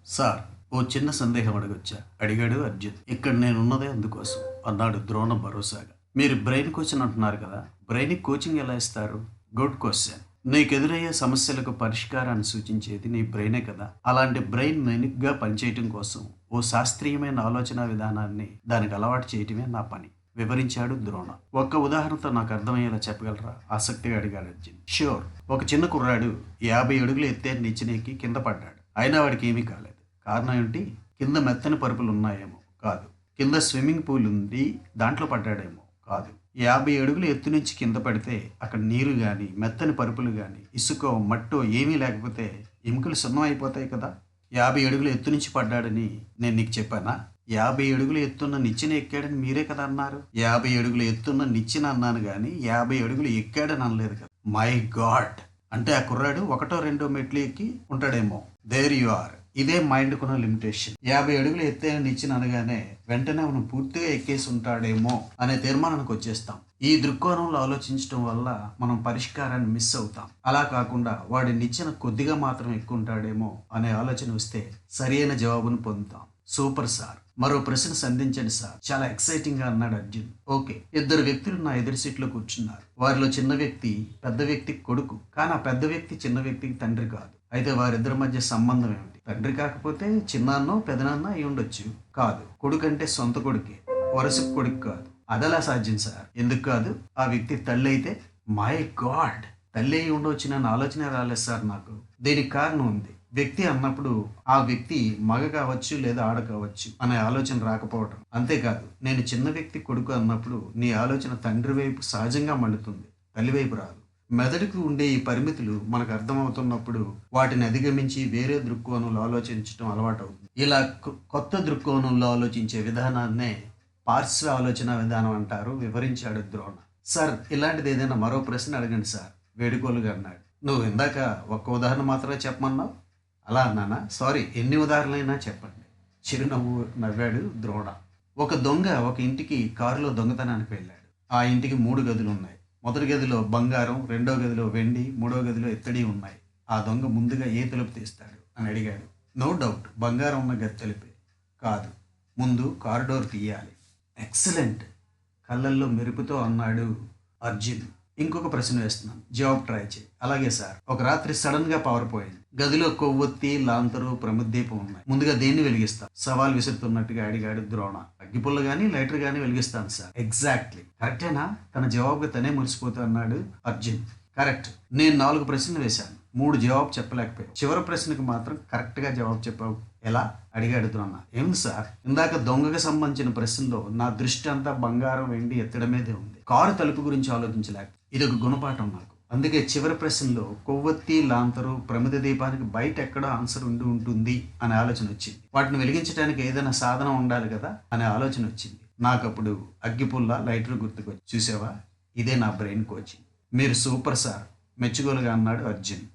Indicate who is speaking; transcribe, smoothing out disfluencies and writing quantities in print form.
Speaker 1: Sir, ఓ చిన్న సందేహం అడగొచ్చా? అడిగాడు అర్జున్. ఇక్కడ నేనున్నదే అందుకోసం అన్నాడు ద్రోణ భరోసాగా. మీరు బ్రెయిన్ కోచింగ్ అంటున్నారు కదా, బ్రెయిన్కి కోచింగ్ ఎలా ఇస్తారు? Good question. నీకెదురయ్యే సమస్యలకు పరిష్కారాన్ని సూచించేది నీ బ్రెయినే కదా. అలాంటి బ్రెయిన్ మెనిగ్గా పనిచేయటం కోసం ఓ శాస్త్రీయమైన ఆలోచన విధానాన్ని దానికి అలవాటు చేయటమే నా పని, వివరించాడు ద్రోణ. ఒక్క ఉదాహరణతో నాకు అర్థమయ్యేలా చెప్పగలరా? ఆసక్తిగా అడిగాడు అర్జున్. ష్యూర్. ఒక చిన్న కుర్రాడు 50 అడుగులు ఎత్తే నిచ్చెనెక్కి కింద పడ్డాడు. అయినా వాడికి ఏమీ కాలేదు. కారణం ఏంటి? కింద మెత్తని పరుపులు ఉన్నాయేమో? కాదు. కింద స్విమ్మింగ్ పూల్ ఉంది, దాంట్లో పడ్డాడేమో? కాదు. 50 అడుగులు ఎత్తు నుంచి కింద పడితే అక్కడ నీరు గాని, మెత్తని పరుపులు గాని, ఇసుకో మట్టో ఏమీ లేకపోతే ఎముకలు సున్నం అయిపోతాయి కదా. 50 అడుగులు ఎత్తు నుంచి పడ్డాడని నేను నీకు చెప్పానా? 50 అడుగులు ఎత్తున్న నిచ్చెన ఎక్కాడని మీరే కదా అన్నారు. 50 అడుగులు ఎత్తున్న నిచ్చెన అన్నాను గాని 50 అడుగులు ఎక్కాడని అనలేదు కదా. My god! అంటే ఆ కుర్రాడు ఒకటో రెండో మెట్లు ఎక్కి ఉంటాడేమో. There you are. ఇదే మైండ్ కున్న లిమిటేషన్. 50 అడుగులు ఎత్తైన నిచ్చెన అనగానే వెంటనే మనం పూర్తిగా ఎక్కేసి ఉంటాడేమో అనే తీర్మానానికి వచ్చేస్తాం. ఈ దృక్కోణంలో ఆలోచించడం వల్ల మనం పరిష్కారాన్ని మిస్ అవుతాం. అలా కాకుండా వాడి నిచ్చెన కొద్దిగా మాత్రం ఎక్కుంటాడేమో అనే ఆలోచన వస్తే సరైన జవాబును పొందుతాం. Super sir. మరో ప్రశ్న సంధించండి సార్. చాలా ఎక్సైటింగ్ గా అన్నాడు అర్జున్. ఓకే. ఇద్దరు వ్యక్తులు నా ఎదురు సీట్లో కూర్చున్నారు. వారిలో చిన్న వ్యక్తి పెద్ద వ్యక్తికి కొడుకు, కానీ ఆ పెద్ద వ్యక్తి చిన్న వ్యక్తికి తండ్రి కాదు. అయితే వారిద్దరి మధ్య సంబంధం ఏమిటి? తండ్రి కాకపోతే చిన్నాన్నో పెదనాన్న అయి ఉండొచ్చు. కాదు. కొడుకు అంటే సొంత కొడుకే, వరుసకు కొడుకు కాదు. అదలా సాధ్యం సార్. ఎందుకు కాదు? ఆ వ్యక్తి తల్లి అయితే? My God! తల్లి అయి ఉండవచ్చునన్న ఆలోచన రాలేదు సార్ నాకు. దీనికి కారణం ఉంది. వ్యక్తి అన్నప్పుడు ఆ వ్యక్తి మగ కావచ్చు లేదా ఆడ కావచ్చు అనే ఆలోచన రాకపోవటం. అంతేకాదు, నేను చిన్న వ్యక్తి కొడుకు అన్నప్పుడు నీ ఆలోచన తండ్రి వైపు సహజంగా మళ్ళుతుంది, తల్లి వైపు రాదు. మెదడుకు ఉండే ఈ పరిమితులు మనకు అర్థమవుతున్నప్పుడు వాటిని అధిగమించి వేరే దృక్కోణంలో ఆలోచించడం అలవాటు అవుతుంది. ఇలా కొత్త దృక్కోణంలో ఆలోచించే విధానాన్నే పార్శ్వ ఆలోచన విధానం అంటారు, వివరించాడు ద్రోణ. సార్, ఇలాంటిది ఏదైనా మరో ప్రశ్న అడగండి సార్, వేడుకోలుగా అన్నాడు. నువ్వు ఇందాక ఒక్క ఉదాహరణ మాత్రమే చెప్పమన్నావు. అలా అన్నానా? సారీ, ఎన్ని ఉదాహరణలైనా చెప్పండి. చిరునవ్వు నవ్వాడు ద్రోణ. ఒక దొంగ ఒక ఇంటికి కారులో దొంగతనానికి వెళ్ళాడు. ఆ ఇంటికి 3 గదులు ఉన్నాయి. మొదటి గదిలో బంగారం, రెండో గదిలో వెండి, మూడో గదిలో ఇత్తడి ఉన్నాయి. ఆ దొంగ ముందుగా ఏ తలుపు తీస్తాడు అని అడిగాడు. నో డౌట్ బంగారం ఉన్న గది తలుపే. కాదు, ముందు కారిడోర్ తీయాలి. ఎక్సలెంట్! కళ్ళల్లో మెరుపుతో అన్నాడు అర్జున్. ఇంకొక ప్రశ్న వేస్తున్నాను, జవాబు ట్రై చేయి. అలాగే సార్. ఒక రాత్రి సడన్ గా పవర్ పోయింది. గదిలో కొవ్వొత్తి, లాంతరు, ప్రమిద్దీపం ఉన్నాయి. ముందుగా దేన్ని వెలిగిస్తాం? సవాల్ విసురుతున్నట్టుగా అడిగాడు ద్రోణ. అగ్గిపుల్ల గానీ లైటర్ గానీ వెలిగిస్తాను సార్. ఎగ్జాక్ట్లీ. కరెక్టేనా? తన జవాబుగా తనే మురిసిపోతూ అన్నాడు అర్జున్. కరెక్ట్. నేను 4 ప్రశ్నలు వేశాను, 3 జవాబు చెప్పలేకపోయావు. చివరి ప్రశ్నకు మాత్రం కరెక్ట్ గా జవాబు చెప్పావు. ఎలా? అడిగాడు ద్రోణ. ఏముంది సార్, ఇందాక దొంగకు సంబంధించిన ప్రశ్నలో నా దృష్టి అంతా బంగారం, వెండి ఎత్తడం మీదే ఉంది. కారు తలుపు గురించి ఆలోచించలేక. ఇది ఒక గుణపాఠం నాకు. అందుకే చివరి ప్రశ్నలో కొవ్వొత్తి, లాంతరు, ప్రమిద దీపానికి బయట ఎక్కడో ఆన్సర్ ఉండి ఉంటుంది అనే ఆలోచన వచ్చింది. వాటిని వెలిగించడానికి ఏదైనా సాధనం ఉండాలి కదా అనే ఆలోచన వచ్చింది. నాకప్పుడు అగ్గిపుల్ల, లైటర్ గుర్తుకొచ్చి. చూసావా, ఇదే నా బ్రెయిన్ కోచింగ్. మీరు సూపర్ సార్, మెచ్చుకోలుగా అన్నాడు అర్జున్.